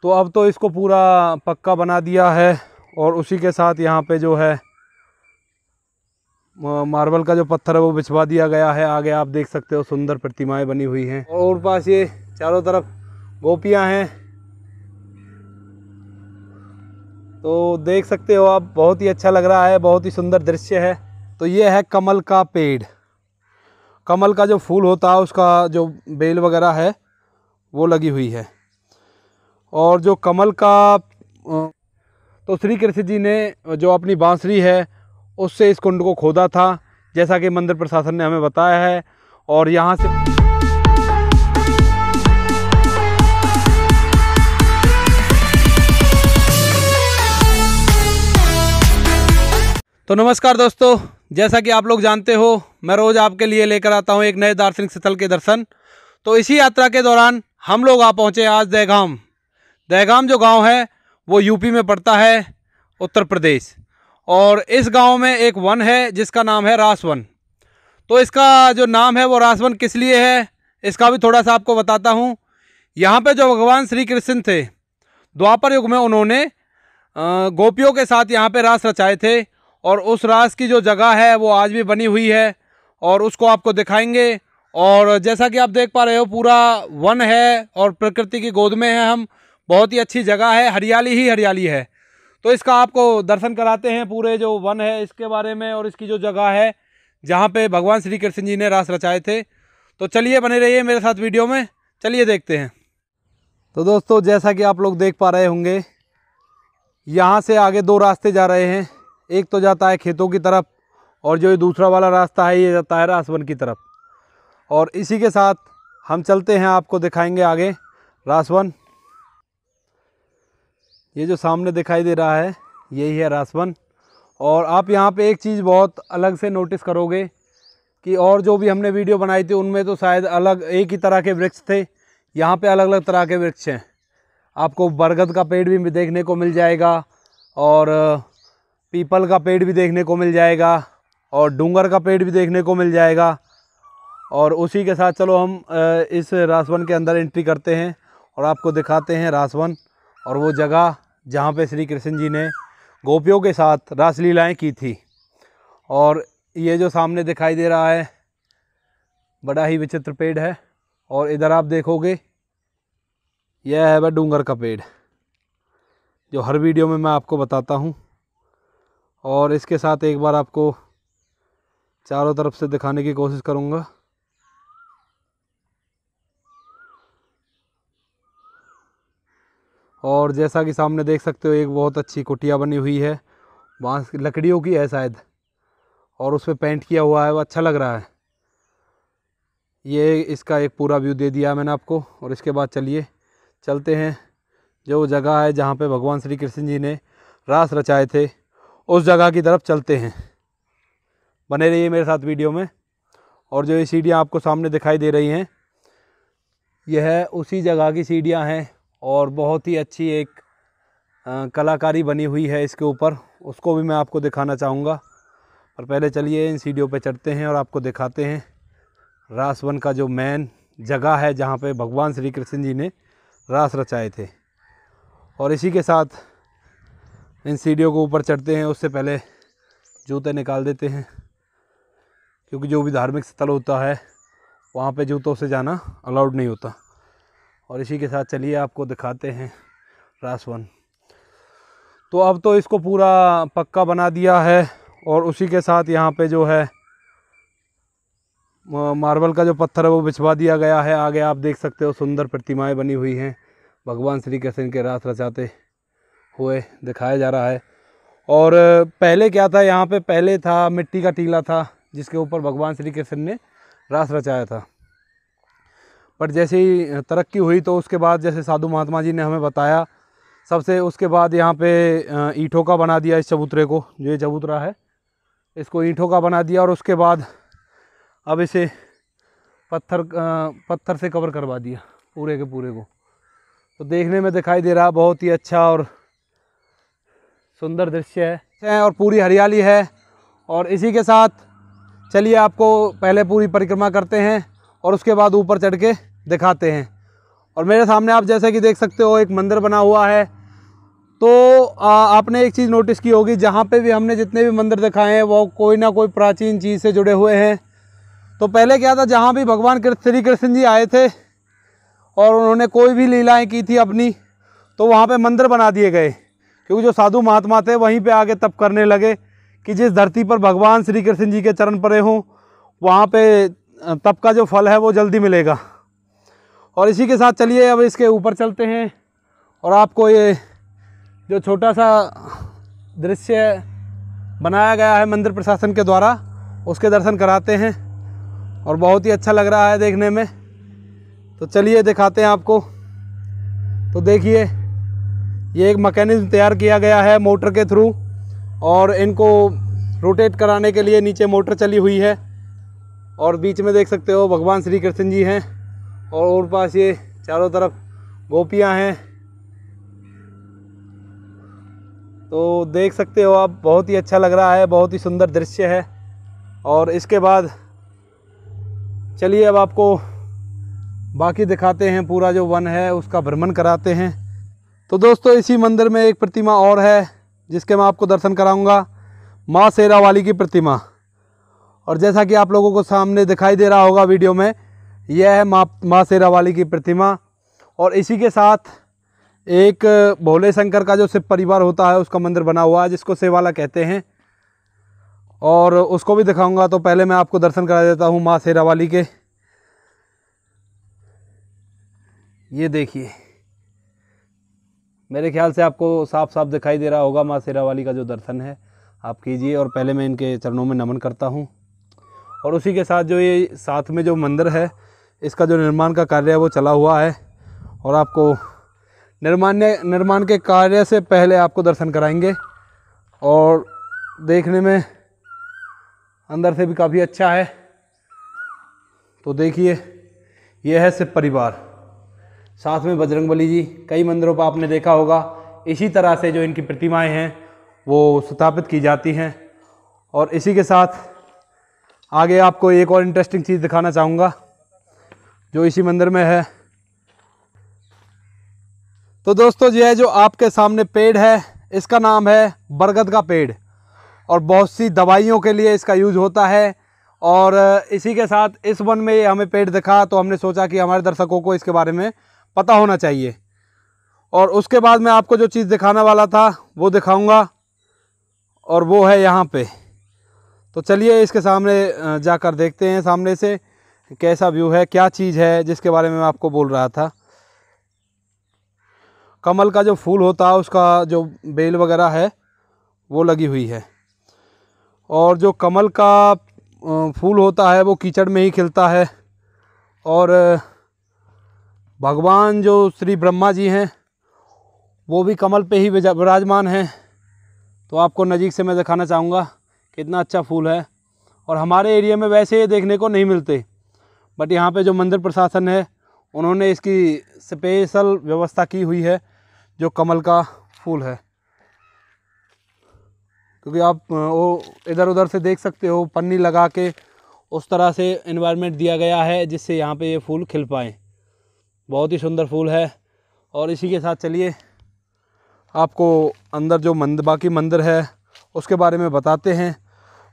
तो अब तो इसको पूरा पक्का बना दिया है और उसी के साथ यहाँ पे जो है मार्बल का जो पत्थर है वो बिछवा दिया गया है। आगे आप देख सकते हो सुंदर प्रतिमाएं बनी हुई हैं और पास ये चारों तरफ गोपियां हैं। तो देख सकते हो आप, बहुत ही अच्छा लग रहा है, बहुत ही सुंदर दृश्य है। तो ये है कमल का पेड़। कमल का जो फूल होता है उसका जो बेल वगैरह है वो लगी हुई है। और जो कमल का तो श्री कृष्ण जी ने जो अपनी बांसुरी है उससे इस कुंड को खोदा था, जैसा कि मंदिर प्रशासन ने हमें बताया है। और यहाँ से तो नमस्कार दोस्तों, जैसा कि आप लोग जानते हो मैं रोज़ आपके लिए लेकर आता हूँ एक नए दार्शनिक स्थल के दर्शन। तो इसी यात्रा के दौरान हम लोग आ पहुँचे आज दहगाम। दहगाम जो गांव है वो यूपी में पड़ता है, उत्तर प्रदेश। और इस गांव में एक वन है जिसका नाम है रासवन। तो इसका जो नाम है वो रासवन किस लिए है इसका भी थोड़ा सा आपको बताता हूँ। यहाँ पे जो भगवान श्री कृष्ण थे द्वापर युग में, उन्होंने गोपियों के साथ यहाँ पे रास रचाए थे। और उस रास की जो जगह है वो आज भी बनी हुई है और उसको आपको दिखाएंगे। और जैसा कि आप देख पा रहे हो पूरा वन है और प्रकृति की गोद में है हम। बहुत ही अच्छी जगह है, हरियाली ही हरियाली है। तो इसका आपको दर्शन कराते हैं, पूरे जो वन है इसके बारे में और इसकी जो जगह है जहाँ पे भगवान श्री कृष्ण जी ने रास रचाए थे। तो चलिए बने रहिए मेरे साथ वीडियो में, चलिए देखते हैं। तो दोस्तों जैसा कि आप लोग देख पा रहे होंगे, यहाँ से आगे दो रास्ते जा रहे हैं। एक तो जाता है खेतों की तरफ और जो ये दूसरा वाला रास्ता है ये जाता है रासवन की तरफ। और इसी के साथ हम चलते हैं, आपको दिखाएंगे आगे रासवन। ये जो सामने दिखाई दे रहा है यही है रासवन। और आप यहाँ पे एक चीज़ बहुत अलग से नोटिस करोगे कि और जो भी हमने वीडियो बनाई थी उनमें तो शायद अलग एक ही तरह के वृक्ष थे, यहाँ पे अलग अलग तरह के वृक्ष हैं। आपको बरगद का पेड़ भी देखने को मिल जाएगा और पीपल का पेड़ भी देखने को मिल जाएगा और डूंगर का पेड़ भी देखने को मिल जाएगा। और उसी के साथ चलो हम इस रासवन के अंदर एंट्री करते हैं और आपको दिखाते हैं रासवन और वो जगह जहाँ पे श्री कृष्ण जी ने गोपियों के साथ रासलीलाएं की थी। और ये जो सामने दिखाई दे रहा है बड़ा ही विचित्र पेड़ है। और इधर आप देखोगे यह है वह डूंगर का पेड़ जो हर वीडियो में मैं आपको बताता हूँ। और इसके साथ एक बार आपको चारों तरफ से दिखाने की कोशिश करूँगा। और जैसा कि सामने देख सकते हो एक बहुत अच्छी कुटिया बनी हुई है, बांस की लकड़ियों की है शायद, और उस पर पेंट किया हुआ है, वो अच्छा लग रहा है। ये इसका एक पूरा व्यू दे दिया मैंने आपको। और इसके बाद चलिए चलते हैं जो जगह है जहाँ पे भगवान श्री कृष्ण जी ने रास रचाए थे उस जगह की तरफ चलते हैं। बने रहिए मेरे साथ वीडियो में। और जो ये सीढ़ियाँ आपको सामने दिखाई दे रही हैं यह उसी जगह की सीढ़ियाँ हैं और बहुत ही अच्छी एक कलाकारी बनी हुई है इसके ऊपर, उसको भी मैं आपको दिखाना चाहूँगा। पर पहले चलिए इन सीढ़ियों पे चढ़ते हैं और आपको दिखाते हैं रासवन का जो मेन जगह है जहाँ पे भगवान श्री कृष्ण जी ने रास रचाए थे। और इसी के साथ इन सीढ़ियों को ऊपर चढ़ते हैं उससे पहले जूते निकाल देते हैं, क्योंकि जो भी धार्मिक स्थल होता है वहाँ पे जूतों से जाना अलाउड नहीं होता। और इसी के साथ चलिए आपको दिखाते हैं रासवन। तो अब तो इसको पूरा पक्का बना दिया है और उसी के साथ यहाँ पे जो है मार्बल का जो पत्थर है वो बिछवा दिया गया है। आगे आप देख सकते हो सुंदर प्रतिमाएं बनी हुई हैं, भगवान श्री कृष्ण के रास रचाते हुए दिखाया जा रहा है। और पहले क्या था, यहाँ पे पहले था मिट्टी का टीला था जिसके ऊपर भगवान श्री कृष्ण ने रास रचाया था। पर जैसे ही तरक्की हुई तो उसके बाद जैसे साधु महात्मा जी ने हमें बताया सबसे, उसके बाद यहाँ पे ईंटों का बना दिया इस चबूतरे को। जो ये चबूतरा है इसको ईंटों का बना दिया और उसके बाद अब इसे पत्थर से कवर करवा दिया पूरे के पूरे को। तो देखने में दिखाई दे रहा बहुत ही अच्छा और सुंदर दृश्य है और पूरी हरियाली है। और इसी के साथ चलिए आपको पहले पूरी परिक्रमा करते हैं और उसके बाद ऊपर चढ़ के दिखाते हैं। और मेरे सामने आप जैसे कि देख सकते हो एक मंदिर बना हुआ है। तो आपने एक चीज़ नोटिस की होगी, जहाँ पे भी हमने जितने भी मंदिर दिखाए हैं वो कोई ना कोई प्राचीन चीज़ से जुड़े हुए हैं। तो पहले क्या था, जहाँ भी भगवान श्री कृष्ण जी आए थे और उन्होंने कोई भी लीलाएं की थी अपनी, तो वहाँ पे मंदिर बना दिए गए, क्योंकि जो साधु महात्मा थे वहीं पे आगे तप करने लगे कि जिस धरती पर भगवान श्री कृष्ण जी के चरण पड़े हों वहाँ पे तप का जो फल है वो जल्दी मिलेगा। और इसी के साथ चलिए अब इसके ऊपर चलते हैं और आपको ये जो छोटा सा दृश्य बनाया गया है मंदिर प्रशासन के द्वारा उसके दर्शन कराते हैं, और बहुत ही अच्छा लग रहा है देखने में। तो चलिए दिखाते हैं आपको। तो देखिए ये एक मैकेनिज्म तैयार किया गया है मोटर के थ्रू, और इनको रोटेट कराने के लिए नीचे मोटर चली हुई है, और बीच में देख सकते हो भगवान श्री कृष्ण जी हैं, और पास ये चारों तरफ गोपियां हैं। तो देख सकते हो आप, बहुत ही अच्छा लग रहा है, बहुत ही सुंदर दृश्य है। और इसके बाद चलिए अब आपको बाकी दिखाते हैं, पूरा जो वन है उसका भ्रमण कराते हैं। तो दोस्तों इसी मंदिर में एक प्रतिमा और है जिसके मैं आपको दर्शन कराऊंगा, माँ शेरावाली की प्रतिमा। और जैसा कि आप लोगों को सामने दिखाई दे रहा होगा वीडियो में, यह है माँ शेरावाली की प्रतिमा। और इसी के साथ एक भोले शंकर का जो शिव परिवार होता है उसका मंदिर बना हुआ है जिसको सेवाला कहते हैं, और उसको भी दिखाऊंगा। तो पहले मैं आपको दर्शन करा देता हूँ माँ शेरावाली के। ये देखिए, मेरे ख्याल से आपको साफ साफ दिखाई दे रहा होगा माँ शेरावाली का जो दर्शन है आप कीजिए। और पहले मैं इनके चरणों में नमन करता हूँ। और उसी के साथ जो ये साथ में जो मंदिर है इसका जो निर्माण का कार्य है वो चला हुआ है, और आपको निर्माण के कार्य से पहले आपको दर्शन कराएंगे। और देखने में अंदर से भी काफ़ी अच्छा है। तो देखिए ये है शिव परिवार, साथ में बजरंगबली जी। कई मंदिरों पर आपने देखा होगा इसी तरह से जो इनकी प्रतिमाएं हैं वो स्थापित की जाती हैं। और इसी के साथ आगे आपको एक और इंटरेस्टिंग चीज़ दिखाना चाहूँगा जो इसी मंदिर में है। तो दोस्तों यह जो आपके सामने पेड़ है इसका नाम है बरगद का पेड़, और बहुत सी दवाइयों के लिए इसका यूज़ होता है। और इसी के साथ इस वन में हमें पेड़ दिखा तो हमने सोचा कि हमारे दर्शकों को इसके बारे में पता होना चाहिए। और उसके बाद मैं आपको जो चीज़ दिखाने वाला था वो दिखाऊंगा, और वो है यहाँ पे। तो चलिए इसके सामने जाकर देखते हैं सामने से कैसा व्यू है, क्या चीज़ है जिसके बारे में मैं आपको बोल रहा था। कमल का जो फूल होता है उसका जो बेल वगैरह है वो लगी हुई है, और जो कमल का फूल होता है वो कीचड़ में ही खिलता है। और भगवान जो श्री ब्रह्मा जी हैं वो भी कमल पे ही विराजमान हैं। तो आपको नज़दीक से मैं दिखाना चाहूँगा कितना अच्छा फूल है। और हमारे एरिया में वैसे ये देखने को नहीं मिलते, बट यहाँ पे जो मंदिर प्रशासन है उन्होंने इसकी स्पेशल व्यवस्था की हुई है जो कमल का फूल है। क्योंकि आप वो इधर उधर से देख सकते हो पन्नी लगा के उस तरह से एनवायरनमेंट दिया गया है जिससे यहाँ पे ये फूल खिल पाएँ। बहुत ही सुंदर फूल है। और इसी के साथ चलिए आपको अंदर जो बाकी मंदिर है उसके बारे में बताते हैं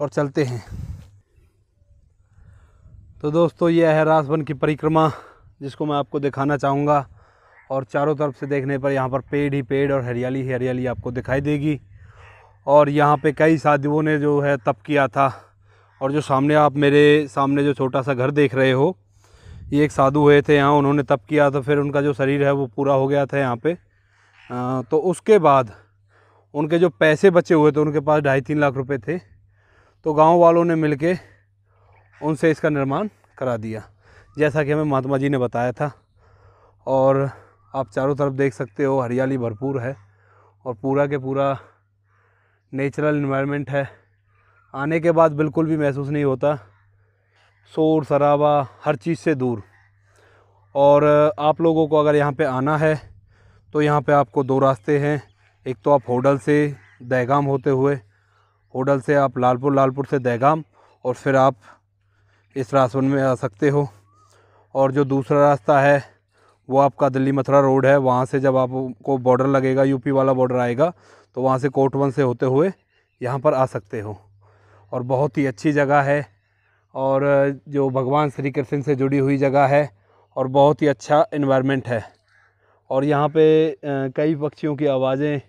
और चलते हैं। तो दोस्तों ये है रासवन की परिक्रमा जिसको मैं आपको दिखाना चाहूँगा। और चारों तरफ से देखने पर यहाँ पर पेड़ ही पेड़ और हरियाली ही हरियाली आपको दिखाई देगी। और यहाँ पे कई साधुओं ने जो है तप किया था। और जो सामने आप मेरे सामने जो छोटा सा घर देख रहे हो, ये एक साधु हुए थे यहाँ, उन्होंने तप किया था, फिर उनका जो शरीर है वो पूरा हो गया था यहाँ पे। तो उसके बाद उनके जो पैसे बचे हुए थे, उनके पास 2.5-3 लाख रुपए थे, तो गांव वालों ने मिलके उनसे इसका निर्माण करा दिया, जैसा कि हमें महात्मा जी ने बताया था। और आप चारों तरफ देख सकते हो हरियाली भरपूर है और पूरा के पूरा नेचुरल एनवायरनमेंट है। आने के बाद बिल्कुल भी महसूस नहीं होता शोर शराबा, हर चीज़ से दूर। और आप लोगों को अगर यहाँ पे आना है तो यहाँ पे आपको 2 रास्ते हैं। एक तो आप होडल से दहगाम होते हुए, होडल से आप लालपुर से दहगाम, और फिर आप इस रासवन में आ सकते हो। और जो दूसरा रास्ता है वो आपका दिल्ली मथुरा रोड है। वहाँ से जब आपको बॉर्डर लगेगा, यूपी वाला बॉर्डर आएगा, तो वहाँ से कोटवन से होते हुए यहाँ पर आ सकते हो। और बहुत ही अच्छी जगह है और जो भगवान श्री कृष्ण से जुड़ी हुई जगह है और बहुत ही अच्छा इन्वायरमेंट है। और यहाँ पे कई पक्षियों की आवाज़ें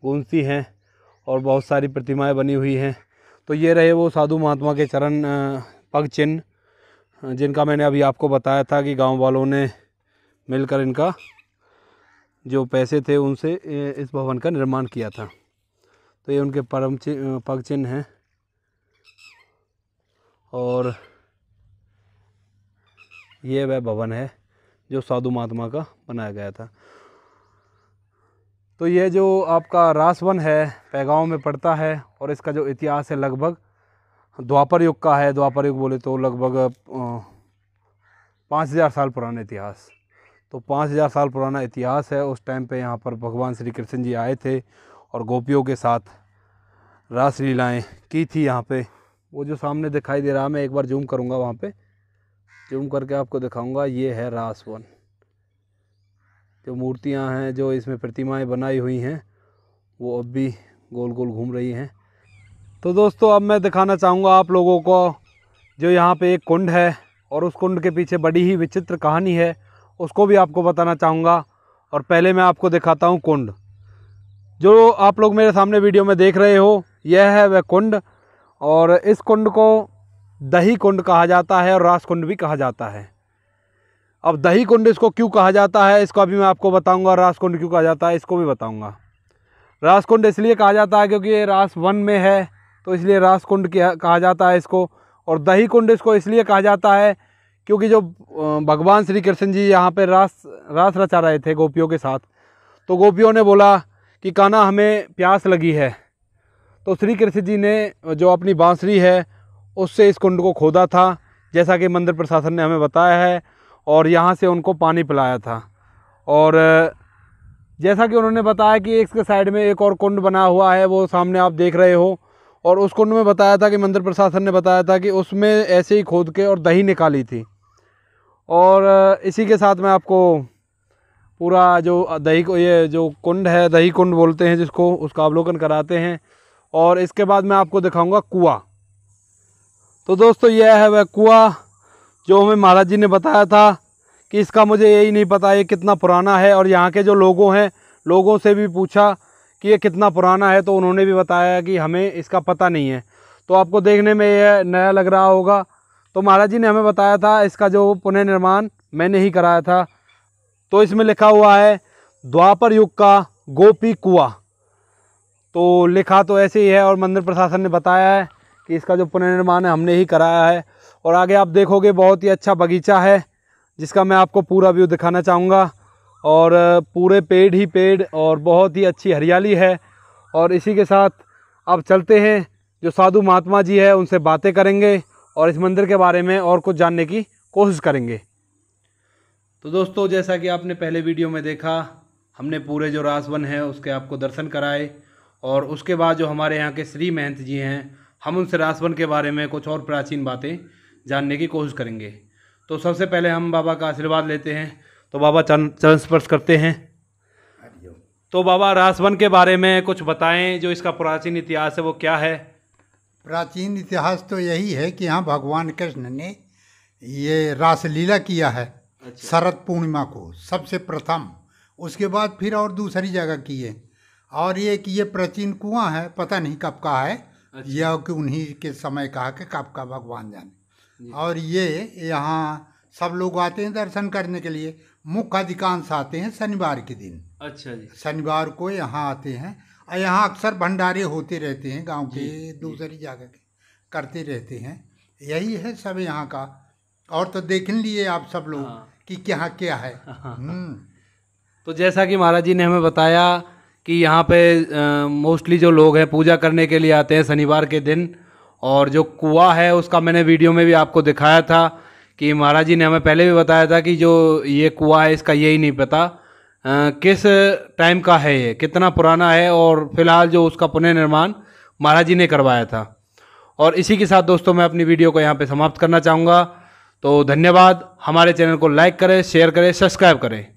गूंजती हैं और बहुत सारी प्रतिमाएं बनी हुई हैं। तो ये रहे वो साधु महात्मा के चरण पग चिन्ह, जिनका मैंने अभी आपको बताया था कि गांव वालों ने मिलकर इनका जो पैसे थे उनसे इस भवन का निर्माण किया था। तो ये उनके पग चिन्ह हैं और ये वह भवन है जो साधु महात्मा का बनाया गया था। तो ये जो आपका रासवन है पैगांव में पड़ता है और इसका जो इतिहास है लगभग द्वापर युग का है। द्वापर युग बोले तो लगभग 5000 साल पुराना इतिहास। तो 5000 साल पुराना इतिहास है। उस टाइम पे यहाँ पर भगवान श्री कृष्ण जी आए थे और गोपियों के साथ रास लीलाएँ की थी यहाँ पे। वो जो सामने दिखाई दे रहा, मैं एक बार जूम करूँगा, वहाँ पे जूम करके आपको दिखाऊंगा। ये है रासवन। जो मूर्तियाँ हैं, जो इसमें प्रतिमाएं बनाई हुई हैं, वो अब भी गोल गोल घूम रही हैं। तो दोस्तों अब मैं दिखाना चाहूँगा आप लोगों को जो यहाँ पे एक कुंड है और उस कुंड के पीछे बड़ी ही विचित्र कहानी है, उसको भी आपको बताना चाहूँगा। और पहले मैं आपको दिखाता हूँ कुंड। जो आप लोग मेरे सामने वीडियो में देख रहे हो, यह है वह कुंड। और इस कुंड को दही कुंड कहा जाता है और रास कुंड भी कहा जाता है। अब दही कुंड इसको क्यों कहा जाता है, इसको अभी मैं आपको बताऊंगा। रास कुंड क्यों कहा जाता है, इसको भी बताऊंगा। रास कुंड इसलिए कहा जाता है क्योंकि ये रास वन में है, तो इसलिए रास कुंड कहा जाता है इसको। और दही कुंड इसको इसलिए कहा जाता है क्योंकि जो भगवान श्री कृष्ण जी यहाँ पे रास रचा रहे थे गोपियों के साथ, तो गोपियों ने बोला कि कान्हा हमें प्यास लगी है। तो श्री कृष्ण जी ने जो अपनी बांसुरी है उससे इस कुंड को खोदा था, जैसा कि मंदिर प्रशासन ने हमें बताया है, और यहाँ से उनको पानी पिलाया था। और जैसा कि उन्होंने बताया कि इसके साइड में एक और कुंड बना हुआ है, वो सामने आप देख रहे हो। और उस कुंड में बताया था कि मंदिर प्रशासन ने बताया था कि उसमें ऐसे ही खोद के और दही निकाली थी। और इसी के साथ मैं आपको पूरा जो दही को, ये जो कुंड है दही कुंड बोलते हैं जिसको, उसका अवलोकन कराते हैं। और इसके बाद मैं आपको दिखाऊंगा कुआं। तो दोस्तों यह है वह कुआं जो हमें महाराज जी ने बताया था कि इसका मुझे यही नहीं पता ये कितना पुराना है। और यहाँ के जो लोगों से भी पूछा कि ये कितना पुराना है, तो उन्होंने भी बताया कि हमें इसका पता नहीं है। तो आपको देखने में यह नया लग रहा होगा। तो महाराज जी ने हमें बताया था इसका जो पुनर्निर्माण मैंने ही कराया था। तो इसमें लिखा हुआ है द्वापर युग का गोपी कुआं। तो लिखा तो ऐसे ही है और मंदिर प्रशासन ने बताया है कि इसका जो पुनर्निर्माण है हमने ही कराया है। और आगे आप देखोगे बहुत ही अच्छा बगीचा है जिसका मैं आपको पूरा व्यू दिखाना चाहूँगा। और पूरे पेड़ ही पेड़ और बहुत ही अच्छी हरियाली है। और इसी के साथ अब चलते हैं, जो साधु महात्मा जी है उनसे बातें करेंगे और इस मंदिर के बारे में और कुछ जानने की कोशिश करेंगे। तो दोस्तों जैसा कि आपने पहले वीडियो में देखा, हमने पूरे जो रासवन है उसके आपको दर्शन कराए। और उसके बाद जो हमारे यहाँ के श्री महंत जी हैं, हम उनसे रासवन के बारे में कुछ और प्राचीन बातें जानने की कोशिश करेंगे। तो सबसे पहले हम बाबा का आशीर्वाद लेते हैं। तो बाबा चरण स्पर्श करते हैं। तो बाबा रासवन के बारे में कुछ बताएं, जो इसका प्राचीन इतिहास है वो क्या है? प्राचीन इतिहास तो यही है कि यहाँ भगवान कृष्ण ने ये रासलीला किया है। अच्छा। शरद पूर्णिमा को सबसे प्रथम, उसके बाद फिर और दूसरी जगह किए। और ये कि ये प्राचीन कुआं है, पता नहीं कब का है। अच्छा। यह कि उन्हीं के समय का कि कब का भगवान जाने। और ये यहाँ सब लोग आते हैं दर्शन करने के लिए। मुख्य अधिकांश आते हैं शनिवार के दिन। अच्छा जी। शनिवार को यहाँ आते हैं और यहाँ अक्सर भंडारे होते रहते हैं, गांव के दूसरी जगह के करते रहते हैं। यही है सब यहाँ का। और तो देख लिए आप सब लोग। हाँ। कि क्या है। तो जैसा कि महाराज जी ने हमें बताया कि यहाँ पे मोस्टली जो लोग हैं पूजा करने के लिए आते हैं शनिवार के दिन। और जो कुआं है उसका मैंने वीडियो में भी आपको दिखाया था कि महाराज जी ने हमें पहले भी बताया था कि जो ये कुआं है इसका यही नहीं पता किस टाइम का है, ये कितना पुराना है। और फिलहाल जो उसका पुनर्निर्माण महाराज जी ने करवाया था। और इसी के साथ दोस्तों मैं अपनी वीडियो को यहाँ पे समाप्त करना चाहूँगा। तो धन्यवाद। हमारे चैनल को लाइक करें, शेयर करें, सब्सक्राइब करें।